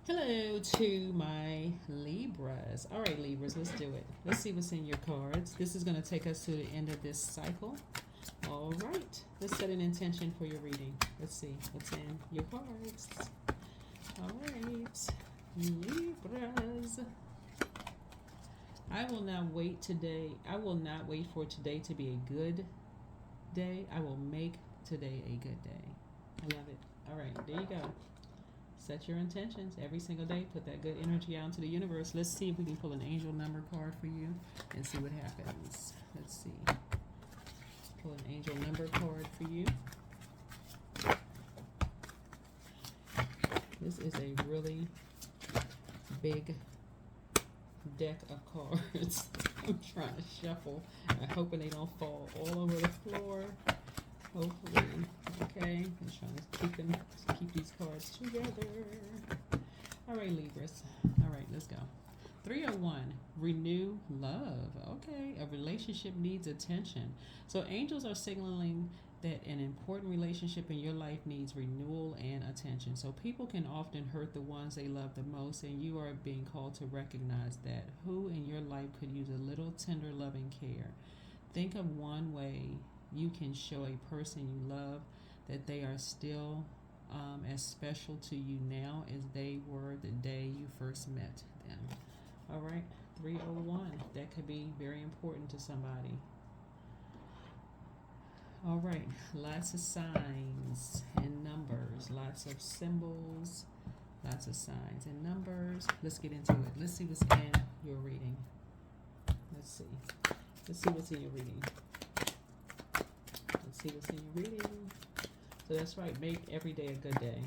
Hello to my Libras. All right, Libras, let's do it. Let's see what's in your cards. This is going to take us to the end of this cycle. All right, let's set an intention for your reading. Let's see what's in your cards. All right, Libras. I will not wait today. I will not wait for today to be a good day. I will make today a good day. I love it. All right, there you go. Set your intentions every single day. Put that good energy out into the universe. Let's see if we can pull an angel number card for you and see what happens. Let's see. Pull an angel number card for you. This is a really big deck of cards. I'm trying to shuffle. I'm hoping they don't fall all over the floor. Hopefully. Okay, I'm trying to keep these cards together. All right, Libras. All right, let's go. 301, renew love. Okay, a relationship needs attention. So angels are signaling that an important relationship in your life needs renewal and attention. So people can often hurt the ones they love the most, and you are being called to recognize that. Who in your life could use a little tender loving care? Think of one way you can show a person you love that they are still as special to you now as they were the day you first met them. All right, 301. That could be very important to somebody. All right, lots of signs and numbers, lots of symbols, lots of signs and numbers. Let's get into it. Let's see what's in your reading. Let's see. Let's see what's in your reading. Let's see what's in your reading. So that's right. Make every day a good day.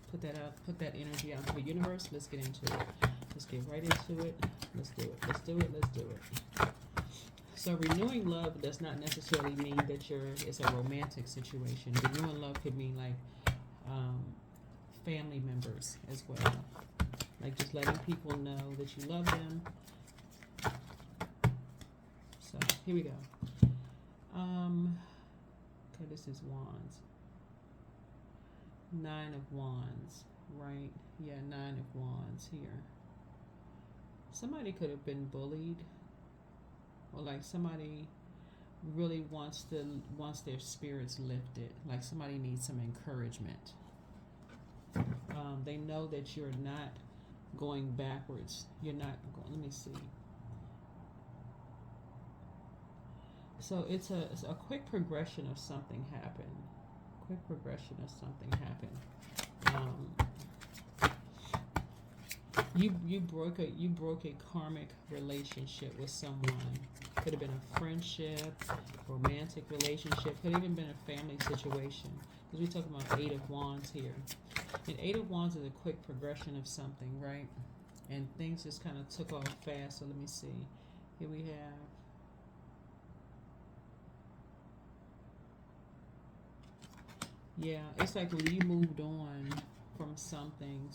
Put that out. Put that energy out into the universe. Let's get into it. Let's get right into it. Let's do it. Let's do it. Let's do it. So renewing love does not necessarily mean that it's a romantic situation. Renewing love could mean like family members as well. Like just letting people know that you love them. So here we go. Okay, this is wands. 9 of wands, right? Yeah, 9 of wands here. Somebody could have been bullied, or like somebody really wants their spirits lifted. Like somebody needs some encouragement. They know that you're not going backwards. You're not going. Let me see. So it's a quick progression of something happened. Quick progression of something happened. You broke a karmic relationship with someone. Could have been a friendship, romantic relationship. Could have even been a family situation. Because we're talking about 8 of wands here. And 8 of wands is a quick progression of something, right? And things just kind of took off fast. So let me see. Here we have. Yeah, it's like when you moved on from something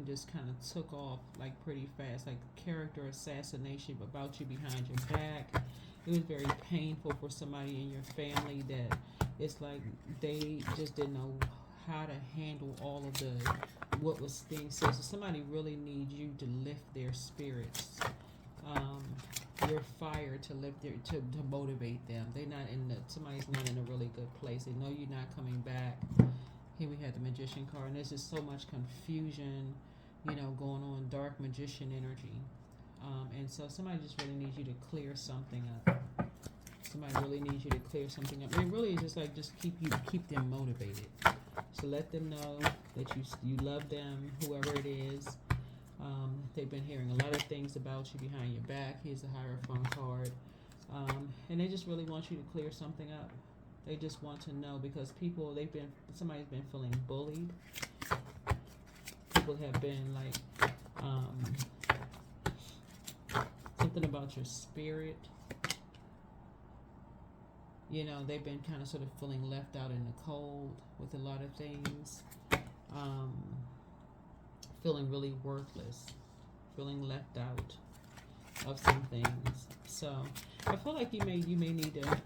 just kind of took off like pretty fast, like character assassination about you behind your back. It was very painful for somebody in your family that it's like they just didn't know how to handle all of what was being said. So somebody really needs you to lift their spirits. Your fire to lift to motivate them. Somebody's not in a really good place. They know you're not coming back. Here we have the Magician card, and there's just so much confusion, going on, dark magician energy. And so somebody just really needs you to clear something up. Somebody really needs you to clear something up. It really is just keep them motivated. So let them know that you love them, whoever it is. They've been hearing a lot of things about you behind your back. Here's the Hierophant card. And they just really want you to clear something up. They just want to know because somebody's been feeling bullied. People have been like, something about your spirit. They've been kind of sort of feeling left out in the cold with a lot of things. Feeling really worthless, feeling left out of some things. So I feel like you may need to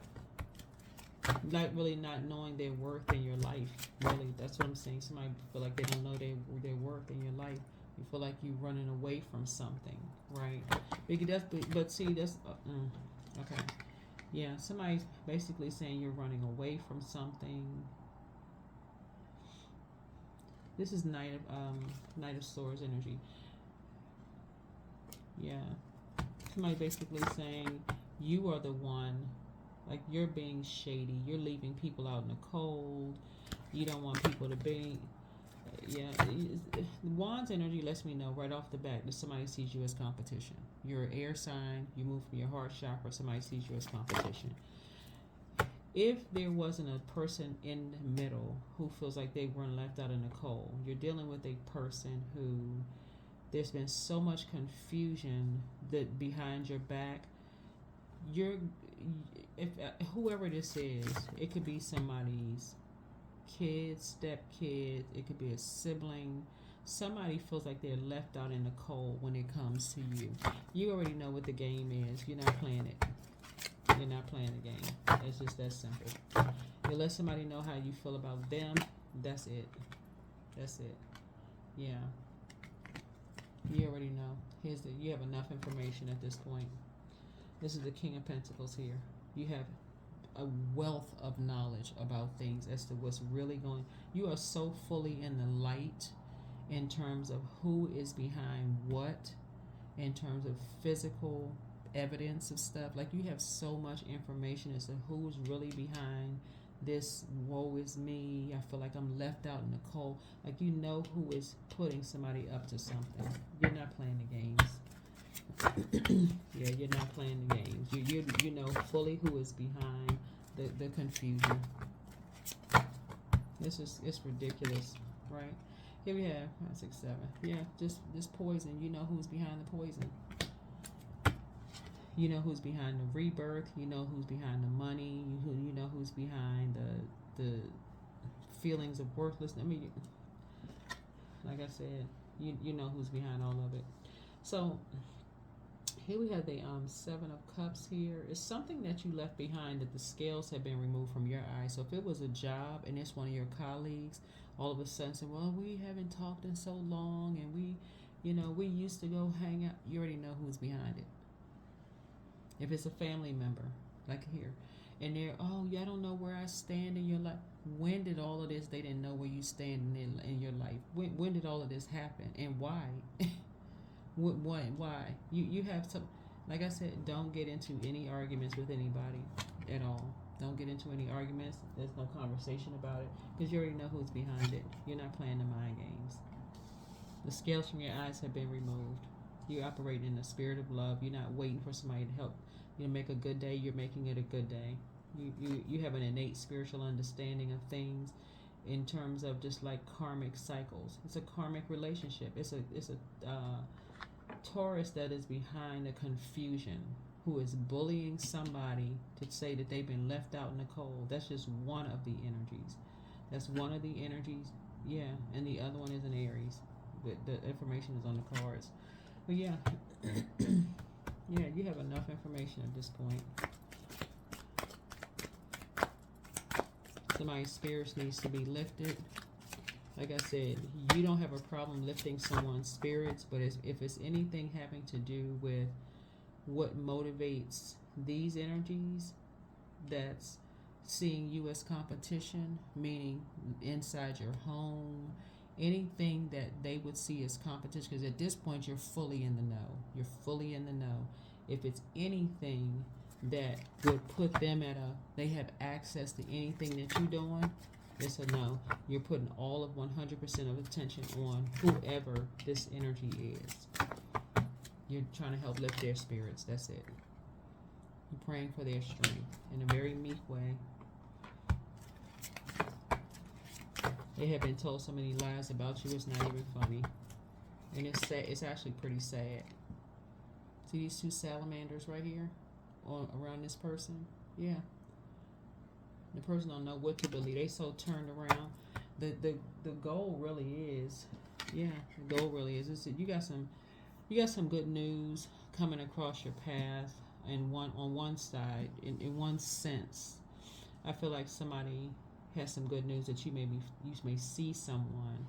really not knowing their worth in your life. Really, that's what I'm saying. Somebody feel like they don't know their worth in your life. You feel like you're running away from something, right? Because but see, that's okay. Yeah, somebody's basically saying you're running away from something. This is Knight of Swords energy. Yeah, somebody basically saying you are the one, like you're being shady. You're leaving people out in the cold. You don't want people to be. Yeah, Wands energy lets me know right off the bat that somebody sees you as competition. You're an air sign. You move from your heart chakra. Somebody sees you as competition. If there wasn't a person in the middle who feels like they weren't left out in the cold, you're dealing with a person who there's been so much confusion that behind your back. If whoever this is, it could be somebody's kids, step kids, it could be a sibling. Somebody feels like they're left out in the cold when it comes to you. You already know what the game is. You're not playing it. You're not playing the game. It's just that simple. You let somebody know how you feel about them. That's it. That's it. Yeah. You already know. You have enough information at this point. This is the King of Pentacles here. You have a wealth of knowledge about things as to what's really going. You are so fully in the light in terms of who is behind what, in terms of physical evidence of stuff. Like you have so much information as to who's really behind this. Woe is me. I feel like I'm left out in the cold. Like you know who is putting somebody up to something. You're not playing the games. Yeah, you're not playing the games. You know fully who is behind the confusion. It's ridiculous, right? Here we have 5, 6, 7. Yeah, just poison. You know who's behind the poison. You know who's behind the rebirth. You know who's behind the money. You know who's behind the feelings of worthlessness. I mean, like I said, you know who's behind all of it. So here we have the 7 of Cups here. It's something that you left behind, that the scales have been removed from your eyes. So if it was a job and it's one of your colleagues, all of a sudden say, well, we haven't talked in so long and we used to go hang out. You already know who's behind it. If it's a family member, like here, and they're, oh, yeah, I don't know where I stand in your life. When did all of this, they didn't know where you stand in your life? When did all of this happen? And why? Why? You have some, like I said, don't get into any arguments with anybody at all. Don't get into any arguments. There's no conversation about it because you already know who's behind it. You're not playing the mind games. The scales from your eyes have been removed. You operate in the spirit of love. You're not waiting for somebody to help you make a good day. You're making it a good day. You have an innate spiritual understanding of things in terms of just like karmic cycles. It's a karmic relationship. It's a Taurus that is behind the confusion, who is bullying somebody to say that they've been left out in the cold. That's just one of the energies. That's one of the energies. Yeah, and the other one is an Aries. The information is on the cards. But yeah, yeah, you have enough information at this point. Somebody's spirits needs to be lifted. Like I said, you don't have a problem lifting someone's spirits, but if it's anything having to do with what motivates these energies, that's seeing you as competition, meaning inside your home, anything that they would see as competition, because at this point you're fully in the know. You're fully in the know. If it's anything that would put them at they have access to anything that you're doing, it's a no. You're putting all of 100% of attention on whoever this energy is. You're trying to help lift their spirits. That's it. You're praying for their strength in a very meek way. They have been told so many lies about you, it's not even funny. And it's sad. It's actually pretty sad. See these 2 salamanders right here around this person? Yeah. The person don't know what to believe. They so turned around. The goal really is, yeah, the goal really is you got some good news coming across your path, and on one side, in one sense, I feel like somebody has some good news that you may see someone,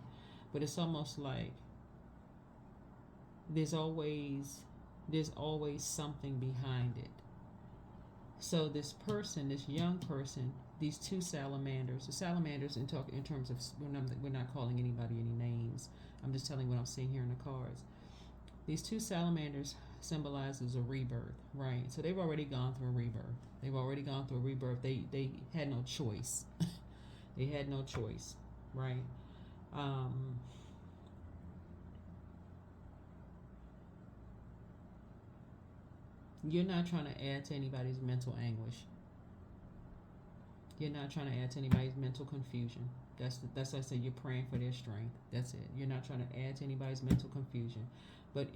but it's almost like there's always something behind it. So this person, this young person, these two salamanders, the salamanders in terms of, we're not calling anybody any names. I'm just telling what I'm seeing here in the cards. These two salamanders symbolizes a rebirth, right? So they've already gone through a rebirth. They've already gone through a rebirth. They had no choice. They had no choice, right? You're not trying to add to anybody's mental anguish. You're not trying to add to anybody's mental confusion. That's why I say you're praying for their strength. That's it. You're not trying to add to anybody's mental confusion. But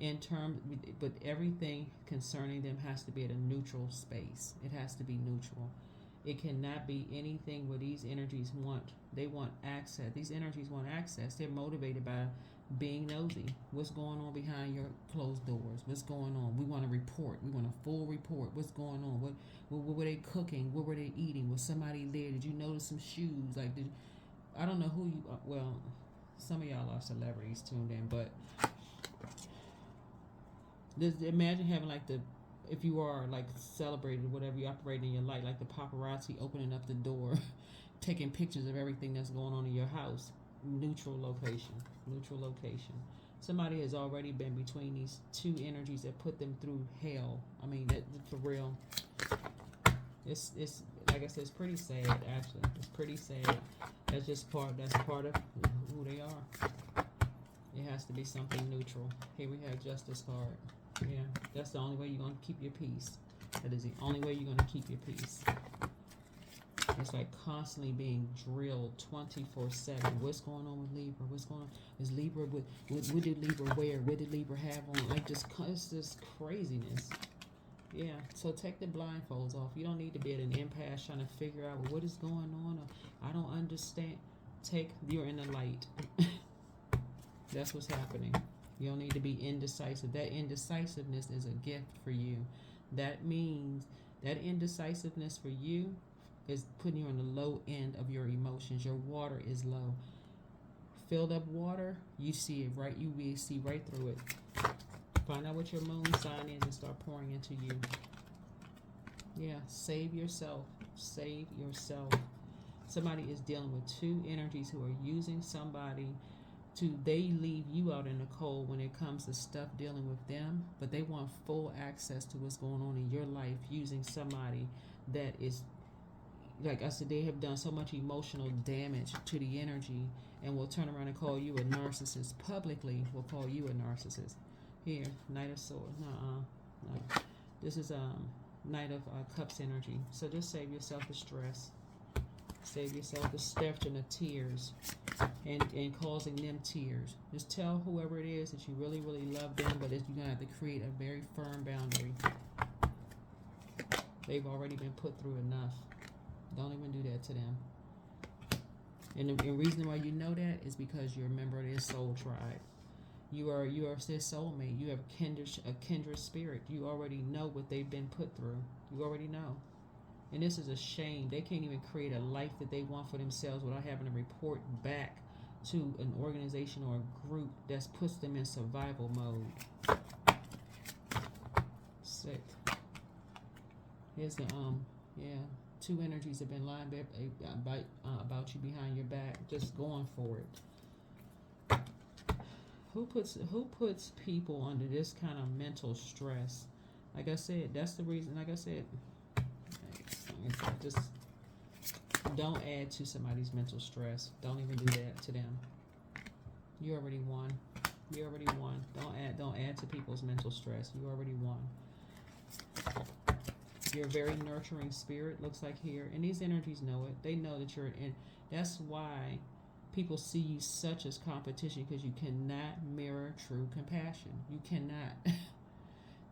everything concerning them has to be at a neutral space. It has to be neutral. It cannot be anything where these energies want. They want access. These energies want access. They're motivated by being nosy. What's going on behind your closed doors? What's going on? We want a report. We want a full report. What's going on? What were they cooking? What were they eating? Was somebody there? Did you notice some shoes? Like, I don't know who you are. Well, some of y'all are celebrities tuned in, but imagine having if you are like celebrated, whatever you operate in your life, like the paparazzi opening up the door, taking pictures of everything that's going on in your house. Neutral location. Somebody has already been between these two energies that put them through hell. I mean, that, for real. It's like I said, it's pretty sad. Actually, it's pretty sad. That's part of who they are. It has to be something neutral. Here we have Justice card. Yeah, that's the only way you're gonna keep your peace. That is the only way you're gonna keep your peace. It's like constantly being drilled 24/7. What's going on with Libra? What's going on? Is Libra what did Libra wear? What did Libra have on? Like, it's just craziness. Yeah. So take the blindfolds off. You don't need to be at an impasse trying to figure out what is going on. Or, I don't understand. You're in the light. That's what's happening. You don't need to be indecisive. That indecisiveness is a gift for you. That means that indecisiveness for you is putting you on the low end of your emotions. Your water is low. Filled up water, you see it right. You will see right through it. Find out what your moon sign is and start pouring into you. Yeah, save yourself. Save yourself. Somebody is dealing with two energies who are using somebody they leave you out in the cold when it comes to stuff dealing with them, but they want full access to what's going on in your life using somebody that is, like I said, they have done so much emotional damage to the energy and will turn around and call you a narcissist. Publicly will call you a narcissist. Here, Knight of Swords. No. This is Knight of Cups energy. So just save yourself the stress. Save yourself the steps and the tears and causing them tears. Just tell whoever it is that you really, really love them, but you're going to have to create a very firm boundary. They've already been put through enough. Don't even do that to them. And the reason why you know that is because you're a member of their soul tribe. You are their soulmate. You have a kindred spirit. You already know what they've been put through. You already know. And this is a shame. They can't even create a life that they want for themselves without having to report back to an organization or a group that puts them in survival mode. Sick. Here's the two energies have been lying about you behind your back, just going for it. Who puts people under this kind of mental stress? Like I said, that's the reason. Like I said, just don't add to somebody's mental stress. Don't even do that to them. You already won. You already won. Don't add to people's mental stress. You already won. You're a very nurturing spirit, looks like here. And these energies know it. They know that you're in. That's why people see you such as competition, because you cannot mirror true compassion. You cannot.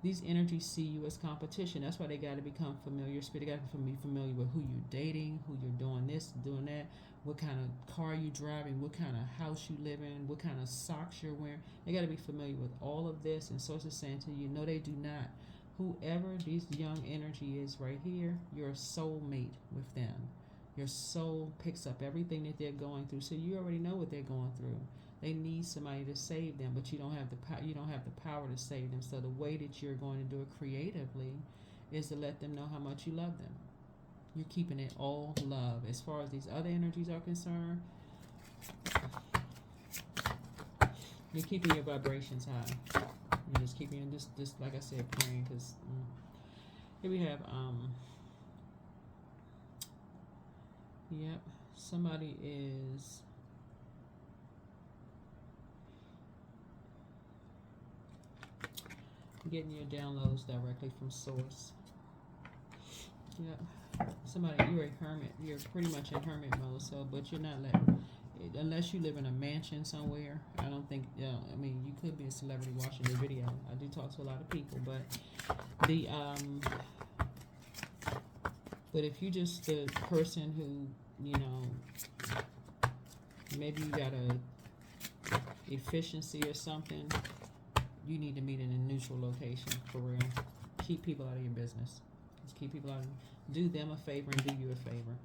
These energies see you as competition. That's why they got to become familiar. They got to be familiar with who you're dating, who you're doing this, doing that, what kind of car you're driving, what kind of house you live in, what kind of socks you're wearing. They got to be familiar with all of this. And sources saying to you, no, they do not. Whoever these young energy is right here, you're a soulmate with them. Your soul picks up everything that they're going through. So you already know what they're going through. They need somebody to save them, but you don't have the you don't have the power to save them. So the way that you're going to do it creatively is to let them know how much you love them. You're keeping it all love. As far as these other energies are concerned, you're keeping your vibrations high. You're just keeping just like I said, praying. Because here we have yep, somebody is getting your downloads directly from source. Yep, somebody, you're a hermit. You're pretty much in hermit mode. So, but you're not letting, unless you live in a mansion somewhere. I don't think. I mean, you could be a celebrity watching the video. I do talk to a lot of people, but the but if you just the person who, you know, maybe you got a efficiency or something, you need to meet in a neutral location for real. Keep people out of your business. Just keep people out. Do them a favor and do you a favor.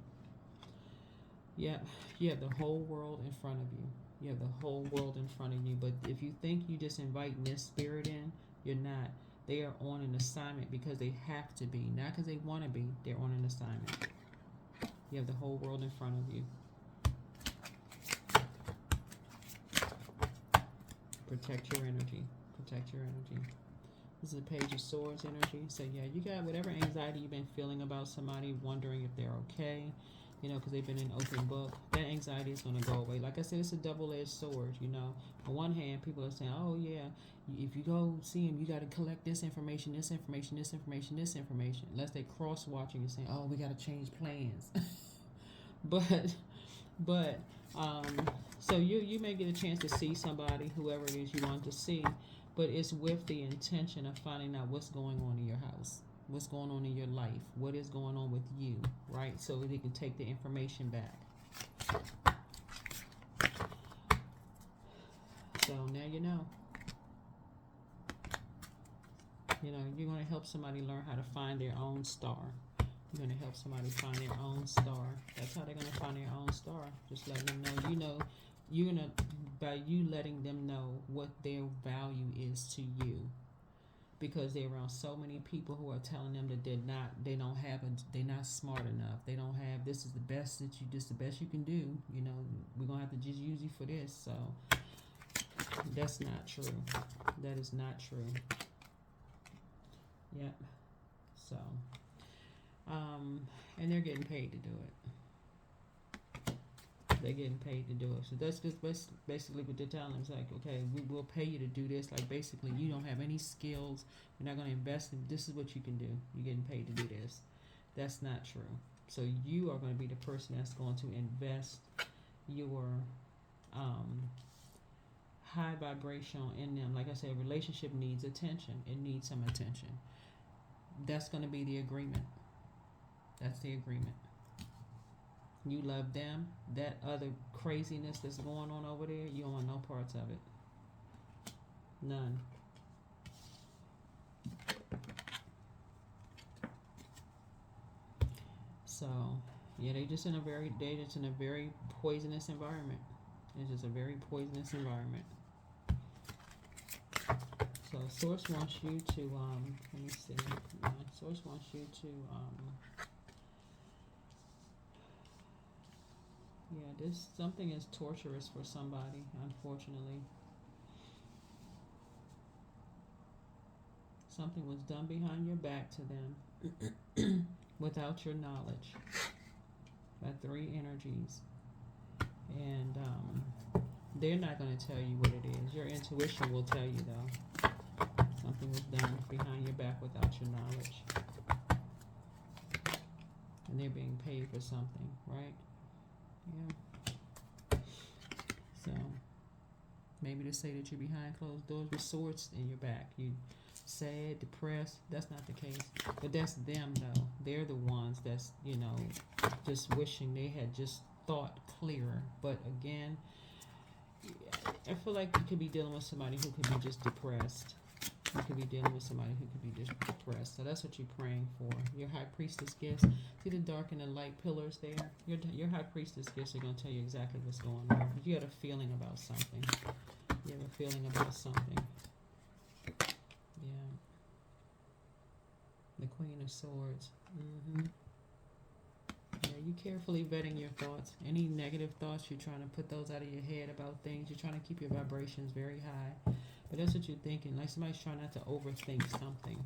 Yeah, you have the whole world in front of you. You have the whole world in front of you. But if you think you just inviting this spirit in, you're not. They are on an assignment because they have to be, not because they want to be. They're on an assignment. You have the whole world in front of you. Protect your energy. Protect your energy. This is a Page of Swords energy. So yeah, you got whatever anxiety you've been feeling about somebody, wondering if they're okay, you know, because they've been in open book. That anxiety is going to go away. Like I said, it's a double-edged sword, you know. On one hand, people are saying, oh yeah, if you go see him, you got to collect this information, this information, this information, this information. Unless they cross-watching and saying, oh, we got to change plans. but so you may get a chance to see somebody, whoever it is you want to see, but it's with the intention of finding out what's going on in your house, what's going on in your life, what is going on with you, right? So they can take the information back. So now you know. You know, you're going to help somebody learn how to find their own star. You're going to help somebody find their own star. That's how they're going to find their own star. Just letting them know, you're going to, by you letting them know what their value is to you. Because they're around so many people who are telling them that they're not smart enough. They don't have, this is the best you can do. You know, we're going to have to just use you for this. So that's not true. That is not true. Yep. So, and they're getting paid to do it. They're getting paid to do it. So that's just basically what they're telling them. It's like, okay, we will pay you to do this. Like, basically, you don't have any skills. You're not going to invest in, this is what you can do. You're getting paid to do this. That's not true. So you are going to be the person that's going to invest your high vibration in them. Like I said, a relationship needs attention. It needs some attention. That's going to be the agreement. That's the agreement. You love them. That other craziness that's going on over there, you don't want no parts of it. None. So, yeah, they're just in a very poisonous environment. It's just a very poisonous environment. So Source wants you to, let me see. Source wants you to, yeah, this something is torturous for somebody, unfortunately. Something was done behind your back to them without your knowledge. By 3 energies. And they're not going to tell you what it is. Your intuition will tell you, though. Something was done behind your back without your knowledge. And they're being paid for something, right? Yeah. So, maybe to say that you're behind closed doors with swords in your back. You sad, depressed. That's not the case. But that's them, though. They're the ones that's, you know, just wishing they had just thought clearer. But again, I feel like you could be dealing with somebody who could be just depressed. You could be dealing with somebody who could be depressed. So that's what you're praying for. Your high priestess gifts. See the dark and the light pillars there? Your high priestess gifts are going to tell you exactly what's going on. You had a feeling about something. You have a feeling about something. Yeah. The Queen of Swords. Yeah, you carefully vetting your thoughts. Any negative thoughts, you're trying to put those out of your head about things. You're trying to keep your vibrations very high. But that's what you're thinking. Like somebody's trying not to overthink something.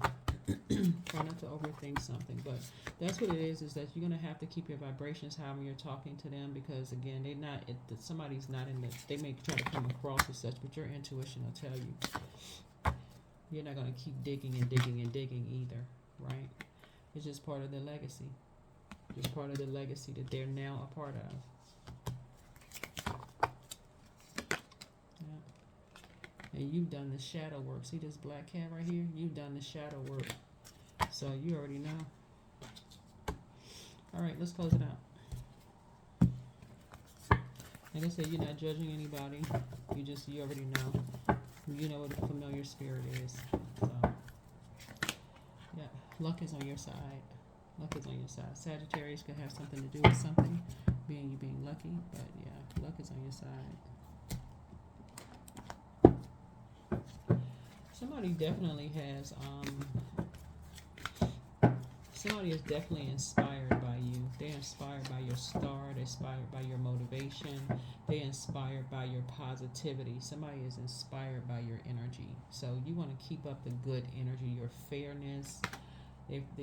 Try not to overthink something. But that's what it is that you're going to have to keep your vibrations high when you're talking to them, because again, somebody's not in the, they may try to come across as such, but your intuition will tell you. You're not going to keep digging and digging and digging either, right? It's just part of the legacy. Just part of the legacy that they're now a part of. Yeah. And you've done the shadow work. See this black cat right here? You've done the shadow work. So you already know. Alright, let's close it out. Like I said, you're not judging anybody. You already know. You know what a familiar spirit is. So, yeah, luck is on your side. Luck is on your side. Sagittarius could have something to do with something, you being lucky, but yeah, luck is on your side. Somebody definitely has, somebody is definitely inspired by you. They're inspired by your star. They're inspired by your motivation. They're inspired by your positivity. Somebody is inspired by your energy. So you want to keep up the good energy, your fairness.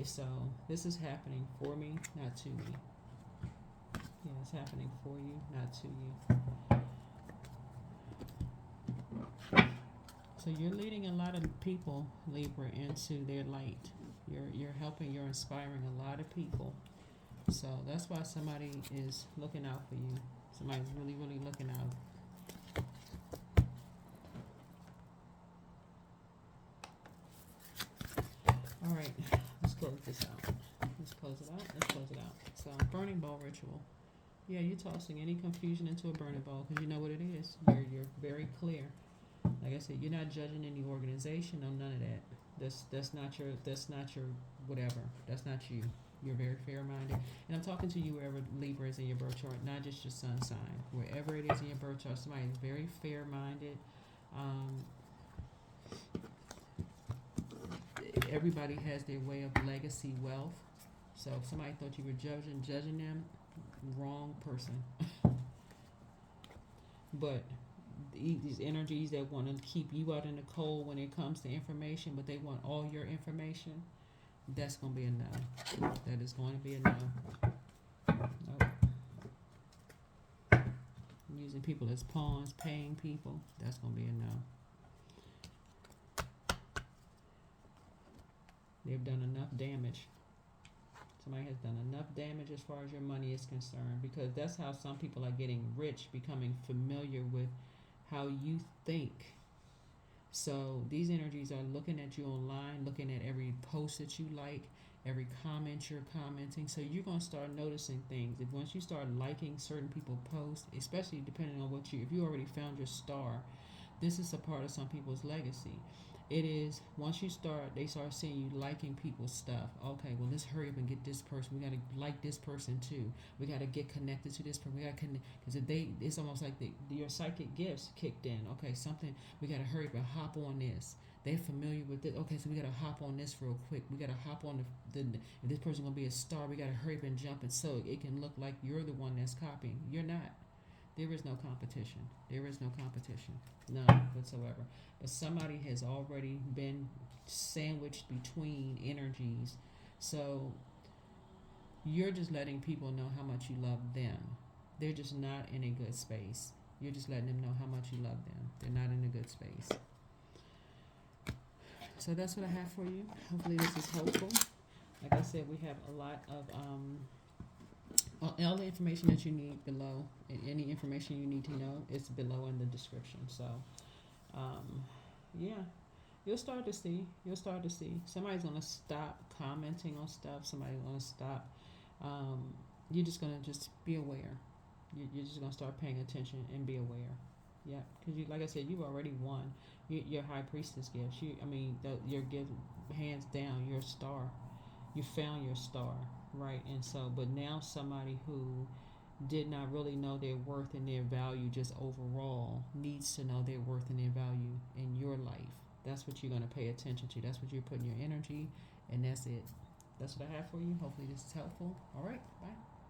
So this is happening for me, not to me. Yeah, it's happening for you, not to you. So you're leading a lot of people, Libra, into their light. You're inspiring a lot of people. So that's why somebody is looking out for you. Somebody's really, really looking out. All right. Let's close this out. Let's close it out. So, burning bowl ritual. Yeah, you're tossing any confusion into a burning bowl because you know what it is. You're very clear. Like I said, you're not judging any organization. No, none of that. That's not your whatever. That's not you. You're very fair-minded. And I'm talking to you wherever Libra is in your birth chart, not just your sun sign. Wherever it is in your birth chart, somebody is very fair-minded. Everybody has their way of legacy wealth. So if somebody thought you were judging them, wrong person. But these energies that want to keep you out in the cold when it comes to information, but they want all your information, that's going to be a no. That is going to be a no. Nope. Using people as pawns, paying people, that's going to be a no. They've done enough damage. Somebody has done enough damage as far as your money is concerned, because that's how some people are getting rich, becoming familiar with how you think. So these energies are looking at you online, looking at every post that you like, every comment you're commenting. So you're going to start noticing things. If once you start liking certain people's posts, especially depending on if you already found your star, this is a part of some people's legacy. It is, once they start seeing you liking people's stuff. Okay, well, let's hurry up and get this person. We got to like this person too. We got to get connected to this person. We got to connect, because it's almost like your psychic gifts kicked in. Okay, we got to hurry up and hop on this. They're familiar with it. Okay, so we got to hop on this real quick. We got to hop on if this person's going to be a star, we got to hurry up and jump, and so it can look like you're the one that's copying. You're not. There is no competition. There is no competition. None whatsoever. But somebody has already been sandwiched between energies. So you're just letting people know how much you love them. They're just not in a good space. You're just letting them know how much you love them. They're not in a good space. So that's what I have for you. Hopefully this is helpful. Like I said, we have a lot of all the information that you need below, and any information you need to know is below in the description. So, yeah, you'll start to see. Somebody's going to stop commenting on stuff. Somebody's going to stop. You're just going to just be aware. You're just going to start paying attention and be aware. Yeah, because you, like I said, you already won. Your high priestess gifts. Your gift, hands down, your star. You found your star, right? And so, but now somebody who did not really know their worth and their value just overall needs to know their worth and their value in your life. That's what you're going to pay attention to. That's what you're putting your energy, and that's it. That's what I have for you. Hopefully, this is helpful. All right, bye.